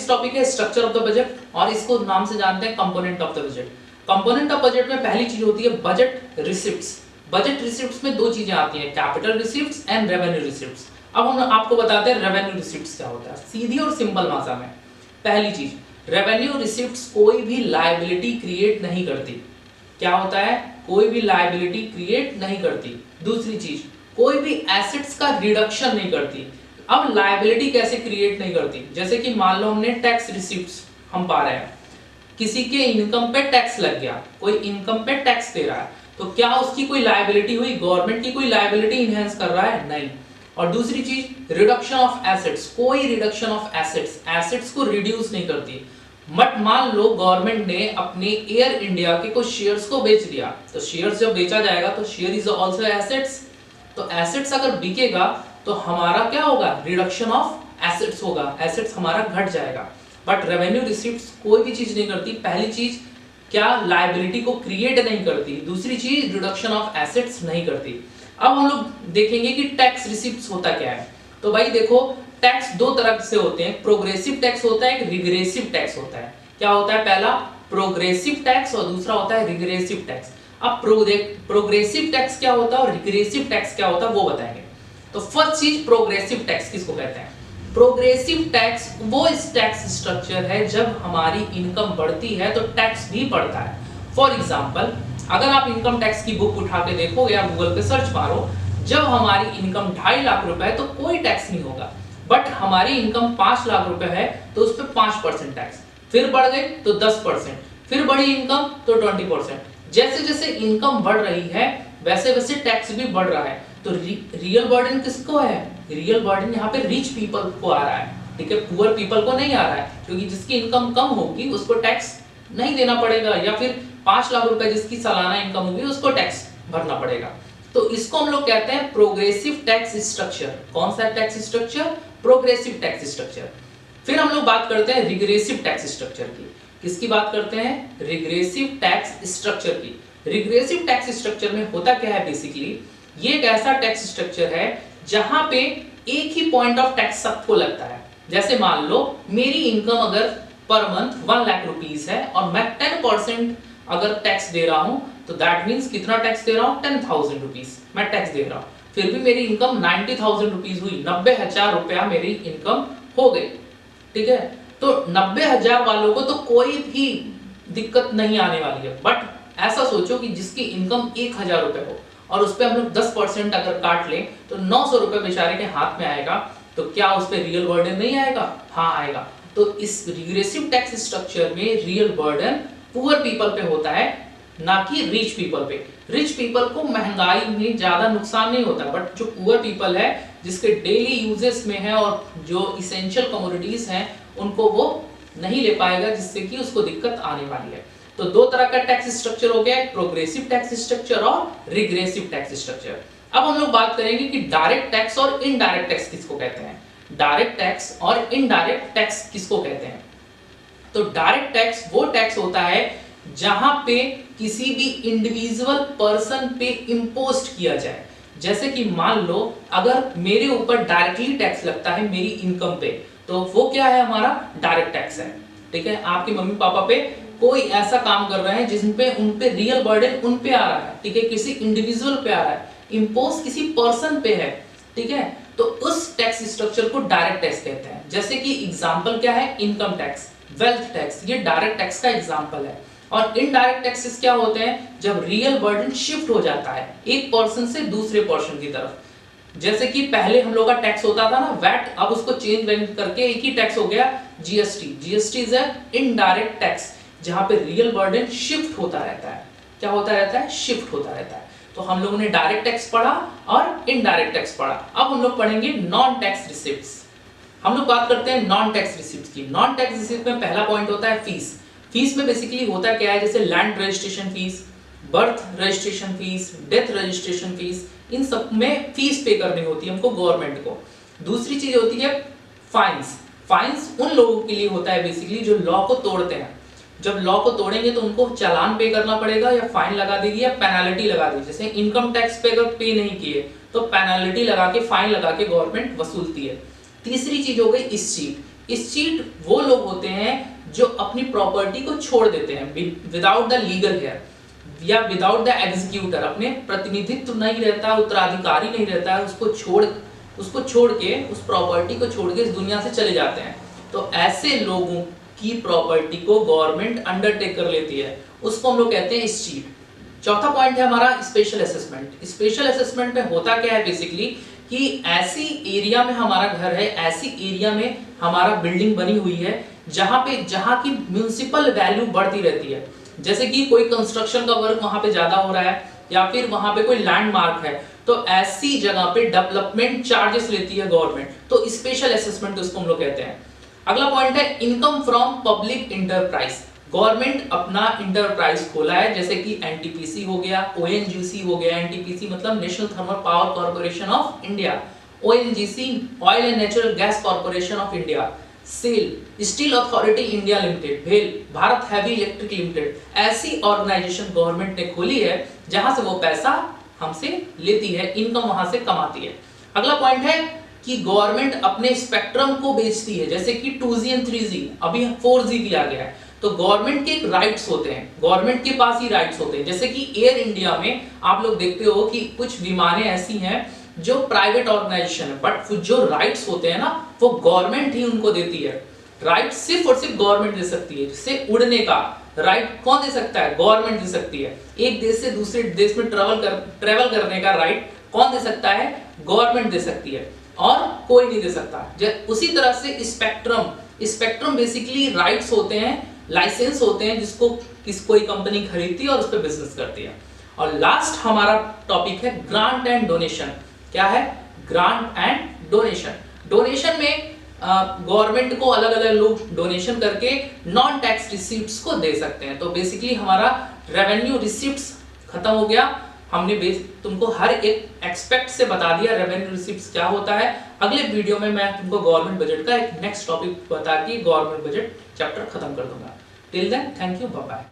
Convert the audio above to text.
Next topic है structure of the budget, और इसको नाम से जानते हैं component of the budget. Component of budget में पहली चीज होती है बजट रिसिप्ट्स। बजट रिसिप्ट्स में दो चीजें आती हैं, capital receipts and revenue receipts. अब हम आपको बताते हैं रेवेन्यू रिसिप्ट्स क्या होता है, सीधी और सिंपल भाषा में। पहली चीज, रेवेन्यू रिसिप्ट्स कोई भी लायबिलिटी क्रिएट नहीं करती। क्या होता है? कोई भी लायबिलिटी क्रिएट नहीं करती। दूसरी चीज, कोई भी एसेट्स का रिडक्शन नहीं करती। अब लायबिलिटी कैसे क्रिएट नहीं करती? जैसे कि मान लो हमने टैक्स रिसिप्ट्स हम पा रहे हैं, किसी के इनकम पे टैक्स लग गया, कोई इनकम पे टैक्स दे रहा है, तो क्या उसकी कोई लायबिलिटी हुई? गवर्नमेंट की कोई लायबिलिटी इनहेंस कर रहा है? नहीं। और दूसरी चीज, रिडक्शन ऑफ एसेट्स, कोई रिडक्शन ऑफ एसेट्स, एसेट्स को रिड्यूस नहीं करती। बट मान लो गवर्नमेंट ने अपने एयर इंडिया के कुछ शेयर्स को बेच दिया, तो शेयर्स जब बेचा जाएगा तो शेयर इज आल्सो एसेट्स, तो एसेट्स अगर बिकेगा तो हमारा क्या होगा? रिडक्शन ऑफ एसेट्स होगा, एसेट्स हमारा घट जाएगा। बट रेवेन्यू रिसिप्ट्स कोई भी चीज नहीं करती। पहली चीज, क्या लायबिलिटी को क्रिएट नहीं करती, दूसरी चीज रिडक्शन ऑफ एसेट्स नहीं करती। अब हम लोग देखेंगे कि टैक्स रिसिप्ट्स होता क्या है। तो भाई देखो, टैक्स दो तरह से होते हैं, प्रोग्रेसिव टैक्स होता है, एक रिग्रेसिव टैक्स होता है। क्या होता है? पहला प्रोग्रेसिव टैक्स और दूसरा होता है रिग्रेसिव टैक्स। अब प्रोग्रेसिव टैक्स क्या होता है और रिग्रेसिव टैक्स क्या होता है वो बताएंगे। तो फर्स्ट चीज, प्रोग्रेसिव टैक्स किसको कहते हैं? प्रोग्रेसिव टैक्स वो इस टैक्स स्ट्रक्चर है जब हमारी इनकम बढ़ती है तो टैक्स भी बढ़ता है। फॉर एग्जांपल, अगर आप इनकम टैक्स की बुक उठा के देखोगे या गूगल पे सर्च मारो, जब हमारी इनकम 2.5 लाख रुपए है तो कोई टैक्स नहीं होगा। बट हमारी इनकम 5 लाख रुपए है तो उस पर 5% टैक्स, फिर बढ़ गई तो 10%, फिर बढ़ी इनकम तो 20%। जैसे जैसे इनकम बढ़ रही है वैसे वैसे टैक्स भी बढ़ रहा है। तो रियल बर्डन किसको है? रियल बर्डन यहाँ पे रिच पीपल को आ रहा है, ठीक है, पुअर पीपल को नहीं आ रहा है, क्योंकि जिसकी इनकम कम होगी उसको टैक्स नहीं देना पड़ेगा, या फिर 5 लाख रुपए जिसकी सालाना इनकम होगी उसको टैक्स भरना पड़ेगा। तो इसको हम लोग कहते हैं प्रोग्रेसिव टैक्स स्ट्रक्चर। कौन सा tax structure? Progressive tax structure. फिर हम लोग बात करते हैं रिग्रेसिव टैक्स स्ट्रक्चर की। किसकी बात करते हैं? रिग्रेसिव टैक्स स्ट्रक्चर की। रिग्रेसिव टैक्स स्ट्रक्चर में होता क्या है? बेसिकली ये एक ऐसा टैक्स स्ट्रक्चर है जहां पे एक ही पॉइंट ऑफ टैक्स सबको लगता है। जैसे मान लो मेरी इनकम अगर पर मंथ 1 लाख रुपीस है और मैं 10% अगर टैक्स दे रहा हूं, तो दैट मींस कितना टैक्स दे रहा हूं? 10,000 रुपीस मैं टैक्स दे रहा हूं। फिर भी मेरी इनकम 90,000 रुपीस हुई, 90,000 रुपया मेरी इनकम हो गई, ठीक है। तो 90,000 वालों को तो कोई भी दिक्कत नहीं आने वाली है। बट ऐसा सोचो कि जिसकी इनकम 1,000 रुपए हो और उस पर हम लोग 10% अगर काट लें तो 900 रुपए बेचारे के हाथ में आएगा, तो क्या उस पर रियल बर्डन नहीं आएगा? हाँ आएगा। तो इस रिग्रेसिव टैक्स स्ट्रक्चर में रियल बर्डन पुअर पीपल पे होता है, ना कि रिच पीपल पे। रिच पीपल को महंगाई में ज्यादा नुकसान नहीं होता, बट जो पुअर पीपल है जिसके डेली यूजेस में है और जो इसेंशियल कमोडिटीज हैं उनको वो नहीं ले पाएगा, जिससे कि उसको दिक्कत आने वाली है। तो दो तरह का टैक्स स्ट्रक्चर हो गया, प्रोग्रेसिव टैक्स स्ट्रक्चर और रिग्रेसिव टैक्स स्ट्रक्चर। अब हम लोग बात करेंगे कि डायरेक्ट टैक्स और इनडायरेक्ट टैक्स किसको कहते हैं। डायरेक्ट टैक्स और इनडायरेक्ट टैक्स किसको कहते हैं? तो डायरेक्ट टैक्स वो टैक्स होता है जहां पे किसी भी इंडिविजुअल पर्सन पे इम्पोज्ड किया जाए। जैसे कि मान लो अगर मेरे ऊपर डायरेक्टली टैक्स लगता है मेरी इनकम पे, तो वो क्या है? हमारा डायरेक्ट टैक्स है, ठीक है। आपके मम्मी पापा पे कोई ऐसा काम कर रहे हैं जिन पे उन पे रियल बर्डन उन पे आ रहा है, ठीक है, किसी इंडिविजुअल पे आ रहा है, इम्पोज किसी पर्सन पे है, ठीक है। तो उस टैक्स स्ट्रक्चर को डायरेक्ट टैक्स कहते हैं। जैसे कि एग्जांपल क्या है? इनकम टैक्स, वेल्थ टैक्स, ये डायरेक्ट टैक्स का एग्जांपल है। और इनडायरेक्ट टैक्सेस क्या होते हैं? जब रियल बर्डन शिफ्ट हो जाता है एक पर्सन से दूसरे पर्सन की तरफ। जैसे कि पहले हम लोग का टैक्स होता था ना वैट, अब उसको चेंज करके एक ही टैक्स हो गया GST. GST is indirect tax, जहां पे रियल बर्डन शिफ्ट होता रहता है। क्या होता रहता है? शिफ्ट होता रहता है। तो हम लोगों ने डायरेक्ट टैक्स पढ़ा और इनडायरेक्ट टैक्स पढ़ा। अब हम लोग पढ़ेंगे नॉन टैक्स रिसिप्ट्स। हम लोग बात करते हैं नॉन टैक्स रिसिप्ट्स की। नॉन टैक्स रिसिप्ट में पहला पॉइंट होता है फीस। फीस में बेसिकली होता क्या है? जैसे land registration fees, birth registration fees, death registration fees, इन सब में फीस पे करनी होती है हमको गवर्नमेंट को। दूसरी चीज होती है फाइन्स। फाइन्स उन लोगों के लिए होता है बेसिकली जो लॉ को तोड़ते हैं। जब लॉ को तोड़ेंगे तो उनको चालान पे करना पड़ेगा, या फाइन लगा देगी या पेनाल्टी लगा देगी। जैसे इनकम टैक्स पे अगर पे नहीं किए तो पेनाल्टी लगा के, फाइन लगा के गवर्नमेंट वसूलती है। तीसरी चीज हो गई इस चीट। इस चीट वो लोग होते हैं जो अपनी प्रॉपर्टी को छोड़ देते हैं विदाउट द लीगल हेयर या विदाउट द एग्जीक्यूटर, अपने प्रतिनिधित्व नहीं रहता, उत्तराधिकारी नहीं रहता है, उसको छोड़ के उस प्रॉपर्टी को छोड़ के इस दुनिया से चले जाते हैं। तो ऐसे लोगों की प्रॉपर्टी को गवर्नमेंट अंडरटेक कर लेती है, उसको हम लोग कहते हैं चीट। चौथा पॉइंट है हमारा स्पेशल असेसमेंट। स्पेशल असेसमेंट में होता क्या है बेसिकली कि ऐसी एरिया में हमारा घर है, ऐसी एरिया में हमारा बिल्डिंग बनी हुई है जहाँ की म्युनिसिपल वैल्यू बढ़ती रहती है, जैसे कि कोई कंस्ट्रक्शन का वर्क वहां पे ज्यादा हो रहा है या फिर वहां पे कोई लैंडमार्क है, तो ऐसी जगह पे डेवलपमेंट चार्जेस लेती है गवर्नमेंट, तो स्पेशल असेसमेंट उसको हम लोग कहते हैं। अगला पॉइंट है income from public enterprise. Government अपना इंटरप्राइज खोला है, जैसे कि एनटीपीसी हो गया, ओएनजीसी हो गया। एनटीपीसी मतलब national thermal power corporation of India, ONGC oil and natural gas corporation of India, SAIL steel authority India limited, भेल भारत हैवी इलेक्ट्रिक लिमिटेड। ऐसी ऑर्गेनाइजेशन गवर्नमेंट ने खोली है जहां से वो पैसा हमसे लेती है, इनकम वहां से कमाती है। अगला पॉइंट है कि गवर्नमेंट अपने स्पेक्ट्रम को बेचती है, जैसे कि 2G एंड 3G, अभी 4G भी आ गया है। तो गवर्नमेंट के राइट्स होते हैं, गवर्नमेंट के पास ही राइट्स होते हैं। जैसे कि एयर इंडिया में आप लोग देखते हो कि कुछ विमानें ऐसी हैं जो प्राइवेट ऑर्गेनाइजेशन है, बट जो राइट्स होते हैं ना वो गवर्नमेंट ही उनको देती है। राइट सिर्फ और सिर्फ गवर्नमेंट दे सकती है। जैसे उड़ने का राइट कौन दे सकता है? गवर्नमेंट दे सकती है। एक देश से दूसरे देश में ट्रेवल करने का राइट कौन दे सकता है? गवर्नमेंट दे सकती है, और कोई नहीं दे सकता। उसी तरह से स्पेक्ट्रम बेसिकली राइट्स होते हैं, लाइसेंस होते हैं जिसको कोई कंपनी खरीदती है और उस पर बिजनेस करती है। और लास्ट हमारा टॉपिक है ग्रांट एंड डोनेशन। क्या है? Grant and donation. डोनेशन में गवर्नमेंट को अलग अलग लोग डोनेशन करके नॉन टैक्स रिसीप्ट्स को दे सकते हैं। तो बेसिकली हमारा रेवेन्यू रिसीप्ट्स खत्म हो गया। हमने तुमको हर एक एक्सपेक्ट से बता दिया रेवेन्यू रिसीप्ट्स क्या होता है। अगले वीडियो में मैं तुमको गवर्नमेंट बजट का एक नेक्स्ट टॉपिक बता के गवर्नमेंट बजट चैप्टर खत्म कर दूंगा। Till then thank you, bye bye.